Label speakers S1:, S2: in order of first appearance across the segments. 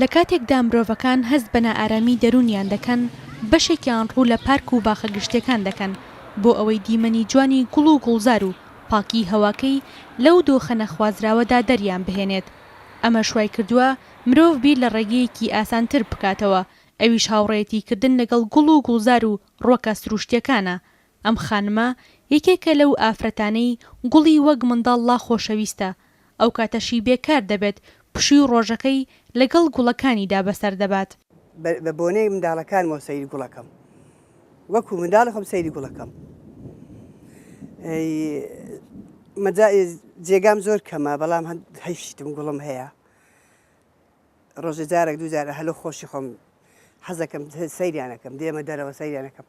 S1: لە کاتێکدا مرۆڤەکان هەست بە نائارامی دەرونیان دەکەن بەشێکیان ڕوو لە پارک و باخە گشتەکان دەکەن بۆ ئەوەی دیمەنی جوانی گوڵ و گوڵزار و پاکی هەواکەی لەو دۆخە نەخوازراوەدا دەریان بهێنێت. ئەمە شوای کردووە مرۆڤ بیر لە ڕێگەیەکی ئاسانتر بکاتەوە، ئەویش هاوڕێیەتیکردن لەگەڵ گوڵ و گوڵزار و ڕۆکە سروشتیەکانە. ئەم خانمە یەکێکە لەو ئافرەتانەی گوڵی وەک منداڵ خۆشەویستە، ئەو کاتەشی بێکار دەبێت پشی و ڕۆژەکەی لەگەڵ گوڵەکانیدا بەسەر دەبات.
S2: بە بۆنەی منداڵەکانمەوە سەیری گوڵەکەم، وەکو منداڵ خۆم سەیری گوڵەکەم. جێگام زۆر کەمە، بەڵام هەیشتم گوڵم هەیە. ڕۆژە جارێک دوو جارە هەلو خۆشی خۆم حەزەکەم سەیریانەکەم، دێمە دەرەوە سەیریانەکەم.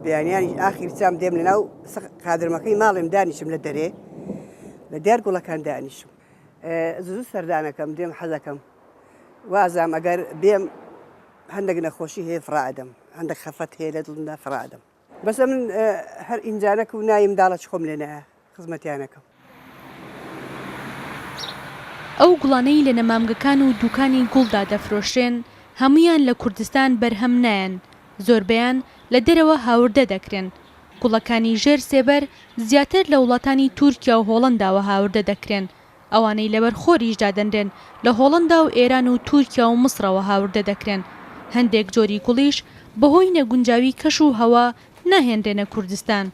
S2: بیانیانی ئاخری چام دێم لەناو قادرمەکەی ماڵێم دانیشم لە دەرێ، لە دیار گوڵەکان دانیشم. زوو سەردانەکەم دێم حەزەکەم، وازام ئەگەر بێم هەندێک نەخۆشی هەیە فڕائەدەم، هەندێک خەفەت هەیە لە دڵمدا فڕائەدەم. بەسە من هەر ئینجانەکە و نایم منداڵە خۆم لێنایە خزمەتیانەکەم.
S1: ئەو گوڵانەی لە نەمامگەکان و دوکانی گوڵدا دەفرۆشرێن هەمویان لە کوردستان بەرهەم نایەن، زۆربەیان لە دەرەوە هاوردە دەکرێن. گوڵەکانی ژێر سێبەر زیاتر لە وڵاتانی تورکیا و هۆڵەنداوە هاوردە دەکرێن، ئەوانەی لەبەر خۆریشدا دەنرێن لە هۆڵەندا و ئێران و تورکیا و مسرەوە هاوردە دەکرێن. هەندێک جۆری گوڵیش بەهۆی نەگونجاوی کەش و هەوا ناهێنرێنە کوردستان.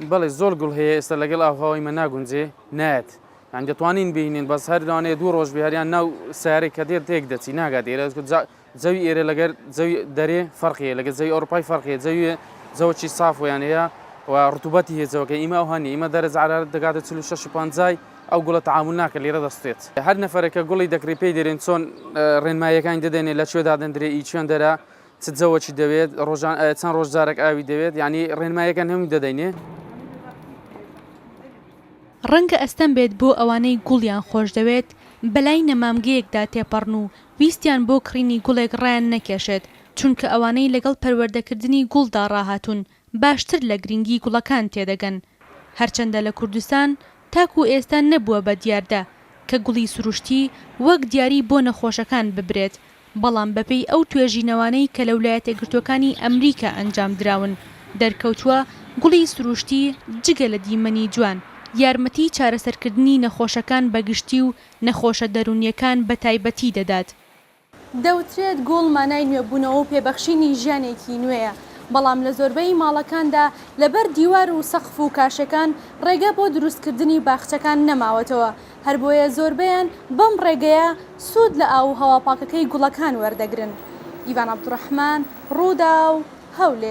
S3: بەڵێ زۆر گوڵ هەیە ئێستا لەگەڵ ئاوهاوی مە ناگونجێ نایەت، یان دەتوانین بینین بەس هەر لەوانەیە دوو ڕۆژ بهێریان ناو سیارێک کە دێت تێک دەچی ناگات ئێرە زەوی ئێرە لەگەر زەوی دەرێ فەرقیە، لەگە زەوی ئەوروپای فەرقیە، زەوەکی صافۆیان هەیە و ڕتوبەتی هێزەوەکە ئیمە ئەو هەنی ئیمە دەرەجە حرارەت دەگاتە 46 ئەو گوڵە تەعامل ناکە لێرە دەستێت. هەر نەفەرێکە گوڵی دەکری پێی دەرێن چۆن ڕێنماییەکانی دەدێنێت لە کوێدا دەندرێ ئی چێن دەرە چ جەوەکی دەوێت چەند ڕۆژجارێک ئاوی دەوێت، یعنی ڕێنماییەکان هەمووی دەدەینێ.
S1: ڕەنگە ئەستەم بێت بۆ ئەوانەی گوڵیان خۆش دەوێت بەلای نەمامگەیەکدا تێپەڕن و ویستیان بۆ کڕینی گوڵێک ڕیان نەکێشێت، چونکە ئەوانەی لەگەڵ پەروەردەکردنی گوڵدا ڕاهاتون باشتر لە گرنگی گوڵەکان تێدەگەن. هەرچەندە لە کوردستان تاکو ئێستا نەبووە بە دیاردا کە گوڵی سروشتی وەک دیاری بۆ نەخۆشەکان ببرێت، بەڵام بەپێی ئەو توێژینەوانەی کە لە ویلایەتە یەکگرتووەکانی ئەمریکا ئەنجام دراون دەرکەوتووە گوڵی سروشتی جگە لە دیمەنی جوان یارمەتی چارەسەرکردنی نەخۆشەکان بەگشتی و نەخۆشە دەرونیەکان بە تایبەتی دەدات. دەوترێت گوڵ مانای نوێبوونەوە و پێبەخشینی ژیانێکی نوێیە، بەڵام لە زۆربەی ماڵەکاندا لەبەر دیوار و سەقف و کاشەکان ڕێگە بۆ دروستکردنی باخچەکان نەماوەتەوە، هەر بۆیە زۆربەیان بەم ڕێگەیە سوود لە ئاو هەوا پاکەکەی گوڵەکان وەردەگرن. ئیڤان عەبدوڕەحمان، ڕوودا و هەولێر.